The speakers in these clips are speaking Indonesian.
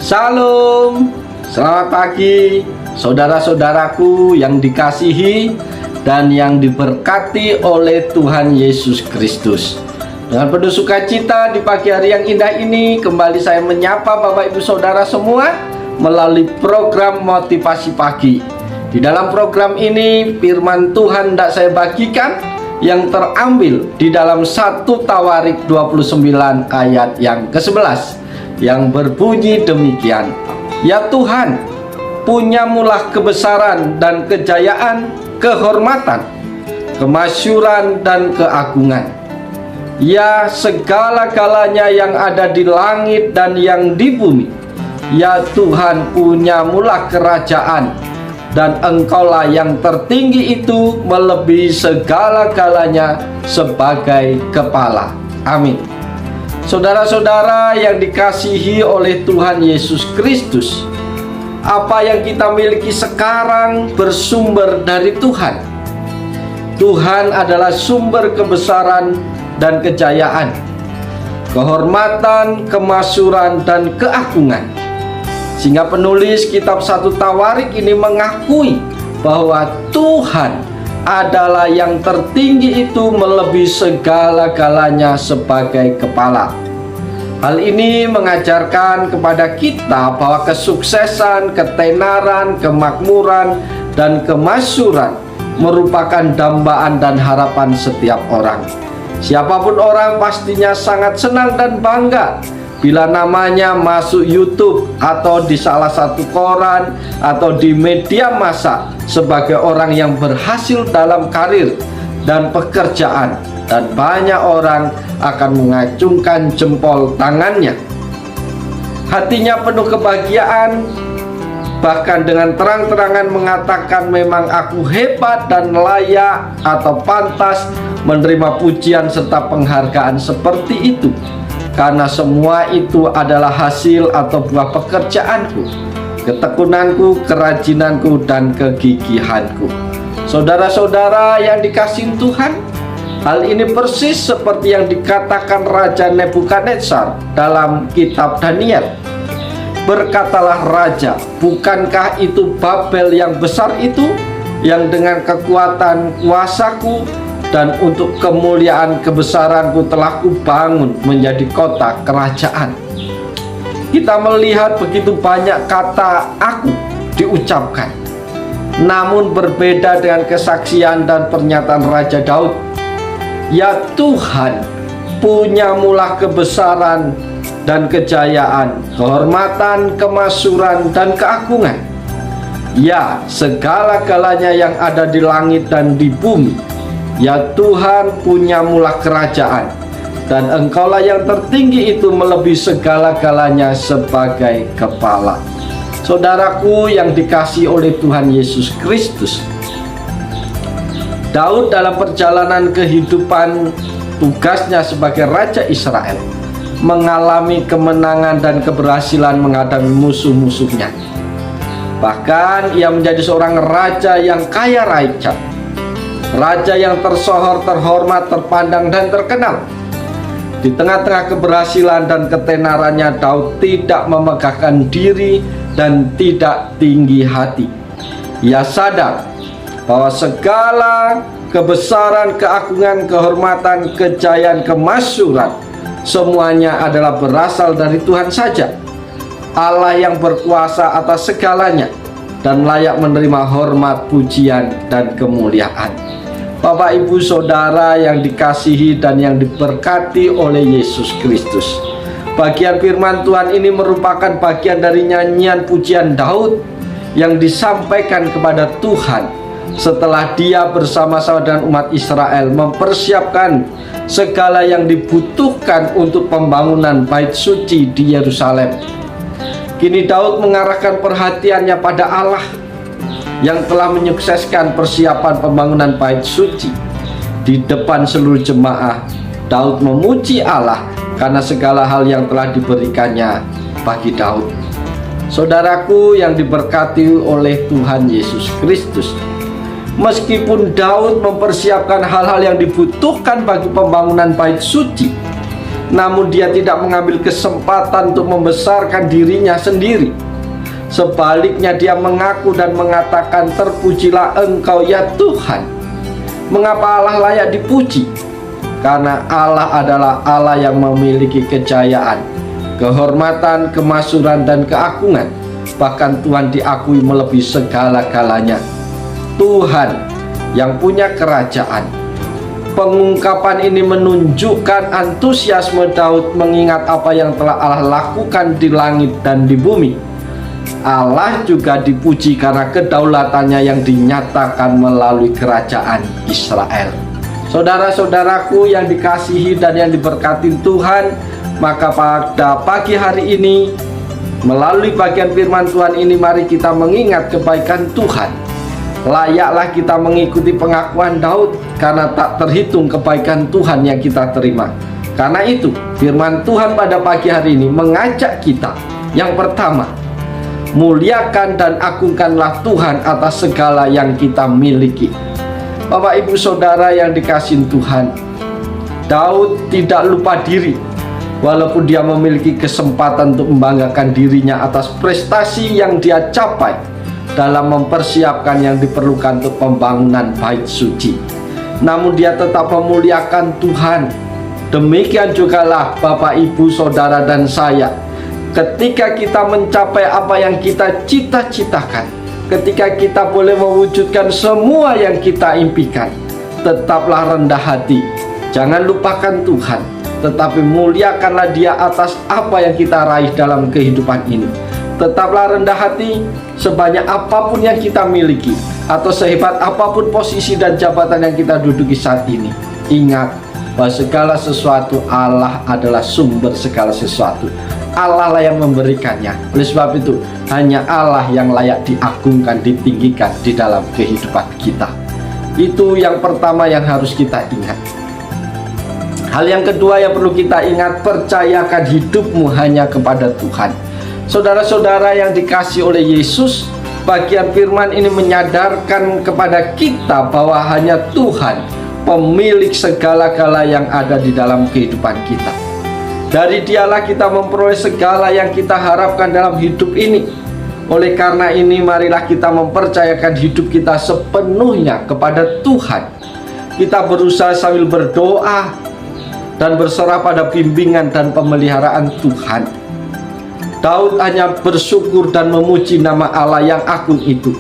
Shalom, selamat pagi saudara-saudaraku yang dikasihi dan yang diberkati oleh Tuhan Yesus Kristus. Dengan penuh sukacita di pagi hari yang indah ini, kembali saya menyapa Bapak Ibu Saudara semua melalui program Motivasi Pagi. Di dalam program ini firman Tuhan hendak saya bagikan yang terambil di dalam 1 Tawarik 29 ayat yang ke-11 yang berbunyi demikian. Ya Tuhan, punyamulah kebesaran dan kejayaan, kehormatan, kemasyuran dan keagungan. Ya segala-galanya yang ada di langit dan yang di bumi. Ya Tuhan, punyamulah kerajaan, dan Engkaulah yang tertinggi itu melebihi segala-galanya sebagai kepala. Amin. Saudara-saudara yang dikasihi oleh Tuhan Yesus Kristus, apa yang kita miliki sekarang bersumber dari Tuhan. Tuhan adalah sumber kebesaran dan kejayaan, kehormatan, kemasyuran, dan keagungan. Sehingga penulis kitab 1 Tawarik ini mengakui bahwa Tuhan adalah yang tertinggi itu melebihi segala-galanya sebagai kepala. Hal ini mengajarkan kepada kita bahwa kesuksesan, ketenaran, kemakmuran, dan kemasyuran merupakan dambaan dan harapan setiap orang. Siapapun orang pastinya sangat senang dan bangga bila namanya masuk YouTube atau di salah satu koran atau di media massa sebagai orang yang berhasil dalam karir dan pekerjaan, dan banyak orang akan mengacungkan jempol tangannya. Hatinya penuh kebahagiaan, bahkan dengan terang-terangan mengatakan memang aku hebat dan layak atau pantas menerima pujian serta penghargaan seperti itu, karena semua itu adalah hasil atau buah pekerjaanku, ketekunanku, kerajinanku, dan kegigihanku. Saudara-saudara yang dikasihi Tuhan, hal ini persis seperti yang dikatakan Raja Nebukadnezar dalam kitab Daniel. Berkatalah raja, bukankah itu Babel yang besar itu, yang dengan kekuatan kuasaku dan untuk kemuliaan kebesaranku telah kubangun menjadi kota kerajaan. Kita melihat begitu banyak kata aku diucapkan, namun berbeda dengan kesaksian dan pernyataan Raja Daud. Ya Tuhan, punyamulah kebesaran dan kejayaan, kehormatan, kemasyuran, dan keagungan. Ya segala-galanya yang ada di langit dan di bumi. Ya Tuhan, punyamulah kerajaan, dan Engkaulah yang tertinggi itu melebihi segala-galanya sebagai kepala. Saudaraku yang dikasihi oleh Tuhan Yesus Kristus, Daud dalam perjalanan kehidupan tugasnya sebagai Raja Israel mengalami kemenangan dan keberhasilan menghadapi musuh-musuhnya. Bahkan ia menjadi seorang raja yang kaya raya, raja yang tersohor, terhormat, terpandang, dan terkenal. Di tengah-tengah keberhasilan dan ketenarannya, Daud tidak memegahkan diri dan tidak tinggi hati. Ia sadar bahwa segala kebesaran, keagungan, kehormatan, kejayaan, kemasyuran semuanya adalah berasal dari Tuhan saja, Allah yang berkuasa atas segalanya dan layak menerima hormat, pujian, dan kemuliaan. Bapak, Ibu, Saudara yang dikasihi dan yang diberkati oleh Yesus Kristus, bagian firman Tuhan ini merupakan bagian dari nyanyian pujian Daud yang disampaikan kepada Tuhan setelah dia bersama-sama dengan umat Israel mempersiapkan segala yang dibutuhkan untuk pembangunan bait suci di Yerusalem. Kini Daud mengarahkan perhatiannya pada Allah yang telah menyukseskan persiapan pembangunan bait suci. Di depan seluruh jemaah, Daud memuji Allah karena segala hal yang telah diberikannya bagi Daud. Saudaraku yang diberkati oleh Tuhan Yesus Kristus, meskipun Daud mempersiapkan hal-hal yang dibutuhkan bagi pembangunan bait suci, namun dia tidak mengambil kesempatan untuk membesarkan dirinya sendiri. Sebaliknya dia mengaku dan mengatakan, "Terpujilah Engkau ya Tuhan." Mengapa Allah layak dipuji? Karena Allah adalah Allah yang memiliki kejayaan, kehormatan, kemasyhuran, dan keagungan. Bahkan Tuhan diakui melebihi segala-galanya. Tuhan yang punya kerajaan. Pengungkapan ini menunjukkan antusiasme Daud mengingat apa yang telah Allah lakukan di langit dan di bumi. Allah juga dipuji karena kedaulatannya yang dinyatakan melalui kerajaan Israel. Saudara-saudaraku yang dikasihi dan yang diberkati Tuhan, maka pada pagi hari ini, melalui bagian firman Tuhan ini, mari kita mengingat kebaikan Tuhan. Layaklah kita mengikuti pengakuan Daud, karena tak terhitung kebaikan Tuhan yang kita terima. Karena itu, firman Tuhan pada pagi hari ini mengajak kita, yang pertama, muliakan dan agungkanlah Tuhan atas segala yang kita miliki. Bapak, Ibu, Saudara yang dikasihi Tuhan, Daud tidak lupa diri. Walaupun dia memiliki kesempatan untuk membanggakan dirinya atas prestasi yang dia capai dalam mempersiapkan yang diperlukan untuk pembangunan bait suci, namun dia tetap memuliakan Tuhan. Demikian jugalah Bapak, Ibu, Saudara, dan saya. Ketika kita mencapai apa yang kita cita-citakan, ketika kita boleh mewujudkan semua yang kita impikan, tetaplah rendah hati. Jangan lupakan Tuhan, tetapi muliakanlah Dia atas apa yang kita raih dalam kehidupan ini. Tetaplah rendah hati. Sebanyak apapun yang kita miliki, atau sehebat apapun posisi dan jabatan yang kita duduki saat ini, ingat bahwa segala sesuatu Allah adalah sumber segala sesuatu. Allah lah yang memberikannya. Oleh sebab itu, hanya Allah yang layak diagungkan, ditinggikan di dalam kehidupan kita. Itu yang pertama yang harus kita ingat. Hal yang kedua yang perlu kita ingat, percayakan hidupmu hanya kepada Tuhan. Saudara-saudara yang dikasihi oleh Yesus, bagian firman ini menyadarkan kepada kita bahwa hanya Tuhan pemilik segala-gala yang ada di dalam kehidupan kita. Dari Dialah kita memperoleh segala yang kita harapkan dalam hidup ini. Oleh karena ini, marilah kita mempercayakan hidup kita sepenuhnya kepada Tuhan. Kita berusaha sambil berdoa dan berserah pada bimbingan dan pemeliharaan Tuhan. Daud hanya bersyukur dan memuji nama Allah yang agung itu.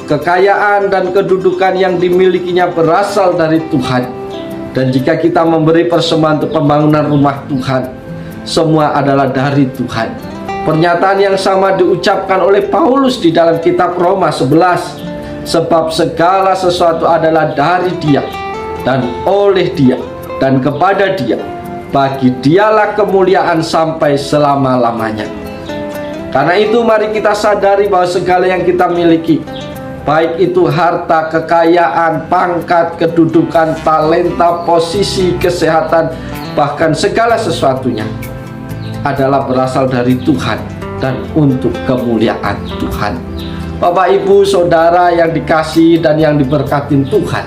Kekayaan dan kedudukan yang dimilikinya berasal dari Tuhan. Dan jika kita memberi persembahan untuk pembangunan rumah Tuhan, semua adalah dari Tuhan. Pernyataan yang sama diucapkan oleh Paulus di dalam kitab Roma 11. Sebab segala sesuatu adalah dari Dia, dan oleh Dia, dan kepada Dia. Bagi Dialah kemuliaan sampai selama-lamanya. Karena itu mari kita sadari bahwa segala yang kita miliki, baik itu harta, kekayaan, pangkat, kedudukan, talenta, posisi, kesehatan, bahkan segala sesuatunya adalah berasal dari Tuhan dan untuk kemuliaan Tuhan. Bapak, Ibu, Saudara yang dikasihi dan yang diberkati Tuhan,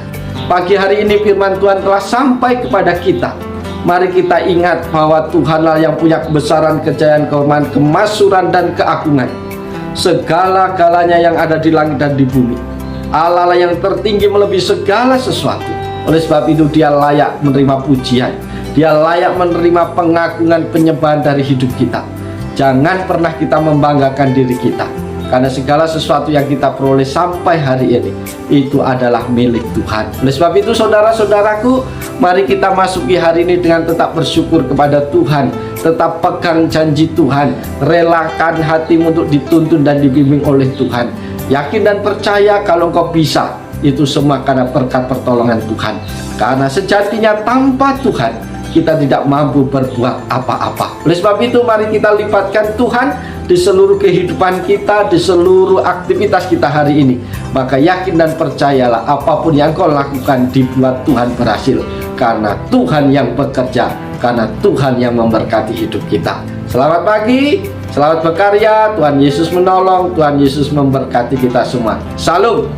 pagi hari ini firman Tuhan telah sampai kepada kita. Mari kita ingat bahwa Tuhanlah yang punya kebesaran, kejayaan, kehormatan, kemasyhuran, dan keagungan. Segala-galanya yang ada di langit dan di bumi. Allah lah yang tertinggi melebihi segala sesuatu. Oleh sebab itu Dia layak menerima pujian. Dia layak menerima pengagungan, penyembahan dari hidup kita. Jangan pernah kita membanggakan diri kita, karena segala sesuatu yang kita peroleh sampai hari ini itu adalah milik Tuhan. Oleh sebab itu saudara-saudaraku, mari kita masuki hari ini dengan tetap bersyukur kepada Tuhan. Tetap pegang janji Tuhan. Relakan hatimu untuk dituntun dan dibimbing oleh Tuhan. Yakin dan percaya kalau engkau bisa, itu semua karena berkat pertolongan Tuhan. Karena sejatinya tanpa Tuhan kita tidak mampu berbuat apa-apa. Oleh sebab itu mari kita libatkan Tuhan di seluruh kehidupan kita, di seluruh aktivitas kita hari ini. Maka yakin dan percayalah, apapun yang kau lakukan dibuat Tuhan berhasil. Karena Tuhan yang bekerja, karena Tuhan yang memberkati hidup kita. Selamat pagi, selamat berkarya. Tuhan Yesus menolong, Tuhan Yesus memberkati kita semua. Salam.